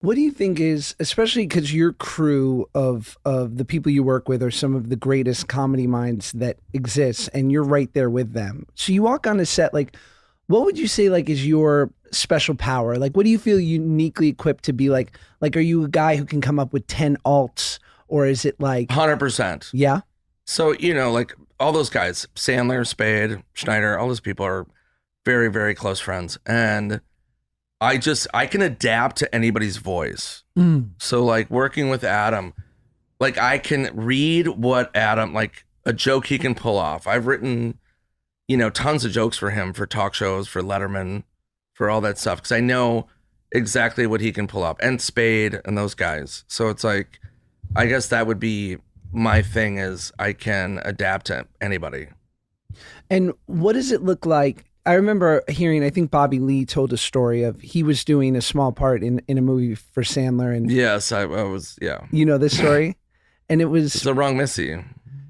What do you think is, especially because your crew of the people you work with are some of the greatest comedy minds that exists, and you're right there with them. So you walk on a set, like, what would you say like is your special power? Like, what do you feel uniquely equipped to be like? Like, are you a guy who can come up with 10 alts, or is it like, 100%. yeah, So, like all those guys, Sandler, Spade, Schneider, all those people are very, very close friends. And I can adapt to anybody's voice. mm, So like working with Adam, like I can read what Adam, like a joke he can pull off. I've written, tons of jokes for him, for talk shows, for Letterman, for all that stuff. Cause I know exactly what he can pull off, and Spade and those guys. So it's like, I guess that would be my thing, is I can adapt to anybody. and what does it look like? I remember hearing, I think Bobby Lee told a story of he was doing a small part in a movie for Sandler, and Yes, I was, yeah. you know this story, and it It's was the wrong Missy.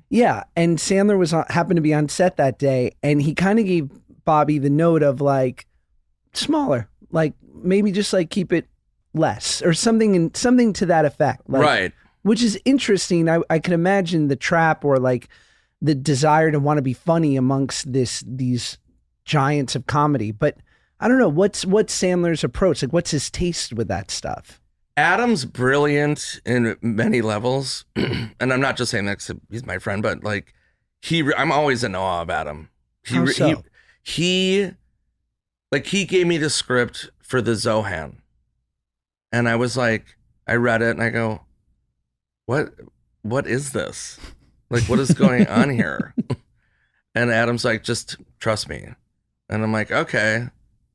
yeah, and Sandler was happened to be on set that day, and he kind of gave Bobby the note of like smaller, like maybe just like keep it less or something, and something to that effect, like, Right. which is interesting. I can imagine the trap or like the desire to want to be funny amongst these giants of comedy, but I don't know what's Sandler's approach, like what's his taste with that stuff. Adam's brilliant in many levels, and I'm not just saying that 'cause he's my friend, but like I'm always in awe of Adam. He How re- so? he he gave me the script for the Zohan, and I was like, I read it and I go, what is this? Like, what is going on here? And Adam's like, just trust me. And I'm like, okay.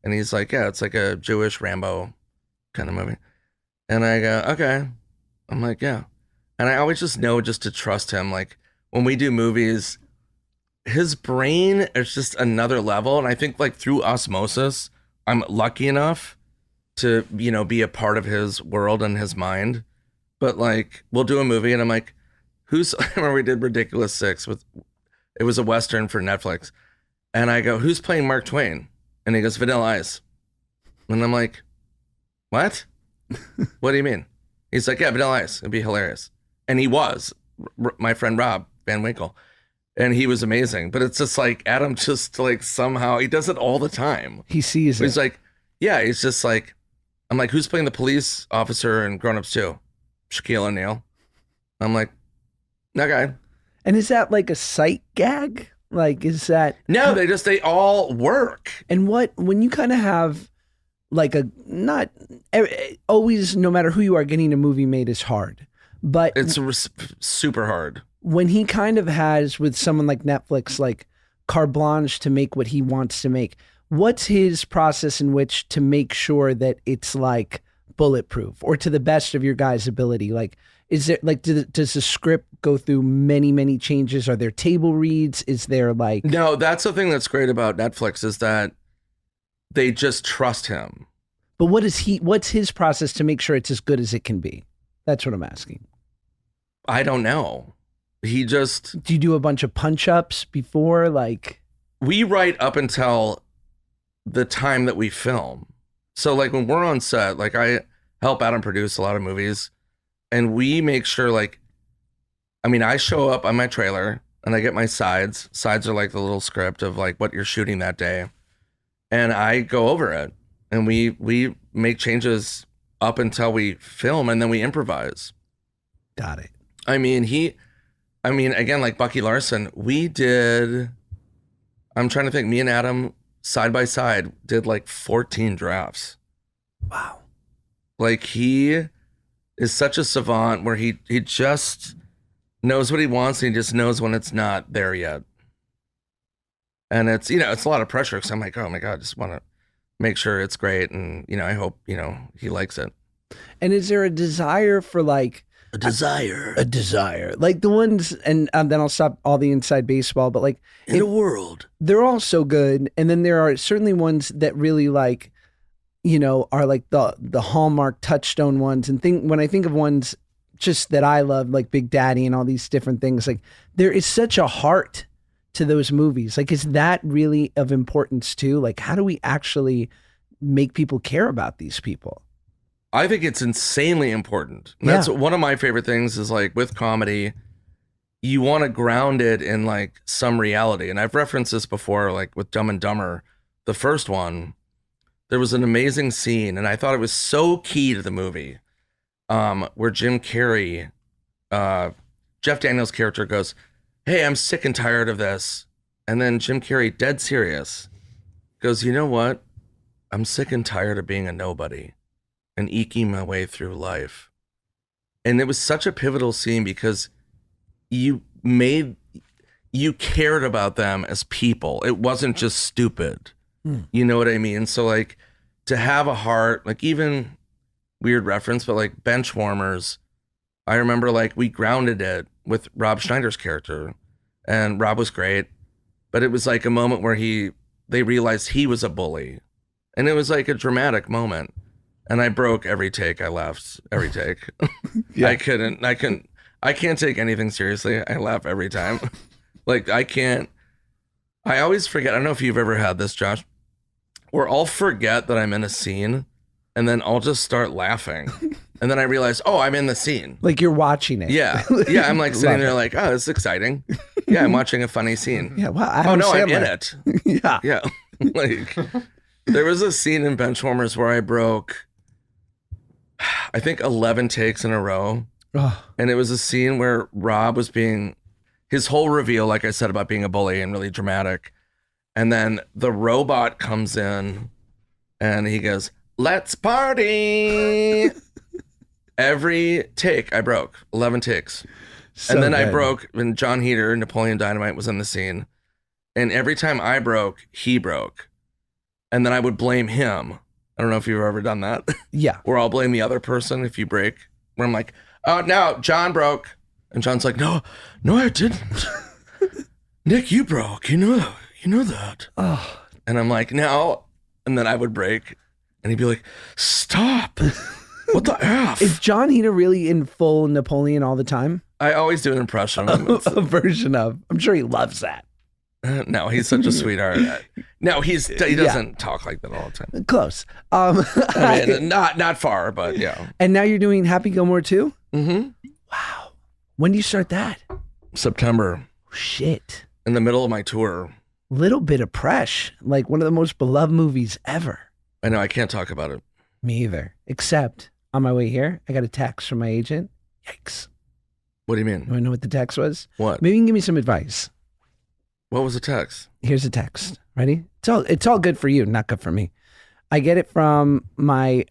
And he's like, yeah, it's like a Jewish Rambo kind of movie. And I go, okay. I'm like, yeah. And I always just know just to trust him. Like when we do movies, his brain is just another level. And I think like through osmosis, I'm lucky enough to, be a part of his world and his mind. But like we'll do a movie and I'm like, I remember we did Ridiculous Six it was a Western for Netflix. And I go, who's playing Mark Twain? And he goes, Vanilla Ice. And I'm like, what? What do you mean? He's like, yeah, Vanilla Ice. It'd be hilarious. And he was, my friend Rob Van Winkle. And he was amazing. But it's just like, Adam just like somehow, he does it all the time. He sees He's it. like, yeah, he's just like, I'm like, who's playing the police officer in Grown Ups 2? Shaquille O'Neal. I'm like, that guy. And is that like a sight gag? Like, is that No, they all work. and what when you kind of have like a not always, no matter who you are, getting a movie made is hard, but It's super hard. when he kind of has with someone like Netflix, like carte blanche to make what he wants to make, what's his process in which to make sure that it's like bulletproof or to the best of your guys' ability? Like, is there like, does the script go through many changes? Are there table reads? Is there like, No, that's the thing that's great about Netflix is that they just trust him. but what's his process to make sure it's as good as it can be? That's what I'm asking. I don't know. He just, Do you do a bunch of punch ups before? Like, we write up until the time that we film. So like when we're on set, like I help Adam produce a lot of movies and we make sure like, I show up on my trailer and I get my sides. Sides are like the little script of like what you're shooting that day. And I go over it and we make changes up until we film and then we improvise. got it. Again, like Bucky Larson, I'm trying to think, me and Adam side by side did like 14 drafts. Wow. Like he is such a savant where he just knows what he wants and he just knows when it's not there yet. And it's, it's a lot of pressure because I'm like, oh my God, I just want to make sure it's great. And, I hope, he likes it. And is there a desire for like a desire, like the ones, and then I'll stop all the inside baseball, but like In a world. they're all so good. And then there are certainly ones that really like, are like the Hallmark touchstone ones. And when I think of ones just that I love, like Big Daddy and all these different things, like there is such a heart to those movies. Like, is that really of importance too? Like, how do we actually make people care about these people? I think it's insanely important. And that's one of my favorite things is like with comedy, you want to ground it in like some reality. And I've referenced this before, like with Dumb and Dumber, the first one, there was an amazing scene. And I thought it was so key to the movie where Jim Carrey, Jeff Daniels' character goes, "Hey, I'm sick and tired of this." And then Jim Carrey, dead serious, goes, "You know what? I'm sick and tired of being a nobody and eking my way through life." And it was such a pivotal scene because you cared about them as people. It wasn't just stupid. You know what I mean? So like to have a heart, like even weird reference, but like Benchwarmers, I remember like we grounded it with Rob Schneider's character, and Rob was great, but it was like a moment where they realized he was a bully, and it was like a dramatic moment. And I broke every take. I laughed every take. Yeah. I can't take anything seriously. I laugh every time. Like I always forget. I don't know if you've ever had this, Josh, where I'll forget that I'm in a scene and then I'll just start laughing. And then I realize, oh, I'm in the scene. Like you're watching it. Yeah. Yeah. I'm like sitting there like, oh, this is exciting. Yeah. I'm watching a funny scene. Yeah. Wow. Adam Sandler. I'm in it. Yeah. Yeah. Like there was a scene in Benchwarmers where I broke, I think 11 takes in a row. And it was a scene where Rob was his whole reveal, like I said, about being a bully and really dramatic. And then the robot comes in and he goes, "Let's party." Every take I broke, 11 takes. So and then good. I broke when John Heater, Napoleon Dynamite, was in the scene. And every time I broke, he broke. And then I would blame him. I don't know if you've ever done that. Yeah. Where I'll blame the other person if you break. Where I'm like, "Oh, no, John broke." And John's like, no, I didn't. Nick, you broke. You know that. Oh. And I'm like, no. And then I would break. And he'd be like, "Stop. What the F?" Is John Heater really in full Napoleon all the time? I always do an impression of him. A version of. I'm sure he loves that. No, he's such a sweetheart. No, he doesn't talk like that all the time. Close. I mean, not far, but yeah. And now you're doing Happy Gilmore too? Mm-hmm. Wow. When do you start that? September. Shit. In the middle of my tour. Little bit of Presh, like one of the most beloved movies ever. I know, I can't talk about it. Me either. Except on my way here, I got a text from my agent. Yikes. What do you mean? You want to know what the text was? What? Maybe you can give me some advice. What was the text? Here's a text. Ready? It's all good for you, not good for me. I get it from my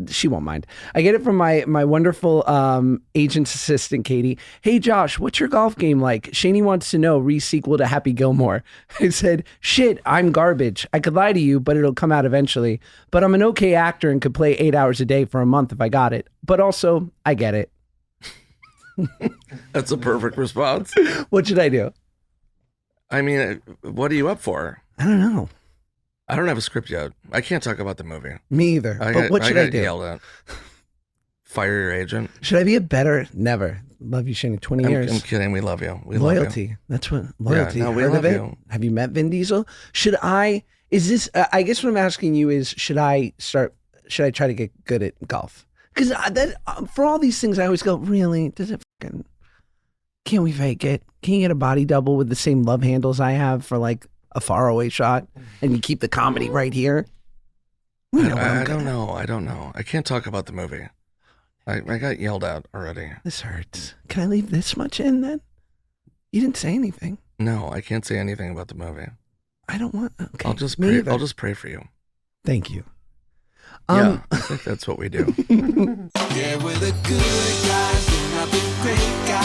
she won't mind. I get it from my wonderful agent's assistant, Katie. "Hey Josh, what's your golf game like? Shani wants to know re-sequel to Happy Gilmore." I said, "Shit, I'm garbage. I could lie to you, but it'll come out eventually. But I'm an okay actor and could play 8 hours a day for a month if I got it. But also, I get it." That's a perfect response. What should I do? I mean, what are you up for? I don't know. I don't have a script yet. I can't talk about the movie. Me either. But what should I do? Yelled at. Fire your agent. Should I be a better? Never. Love you, Shani. 20 years. I'm kidding. We love you. We loyalty. Love you. That's what loyalty. Yeah, no, we love you. Have you met Vin Diesel? I guess what I'm asking you is, should I try to get good at golf? Because for all these things, I always go, really? Does it fucking, can we fake it? Can you get a body double with the same love handles I have for like a faraway shot, and you keep the comedy right here? I don't know. I can't talk about the movie. I got yelled at already. This hurts. Can I leave this much in then? You didn't say anything. No, I can't say anything about the movie. I don't want. Okay. I'll just pray. I'll just pray for you. Thank you. Yeah, I think that's what we do. Yeah, we're the good guys, we're not the great guys.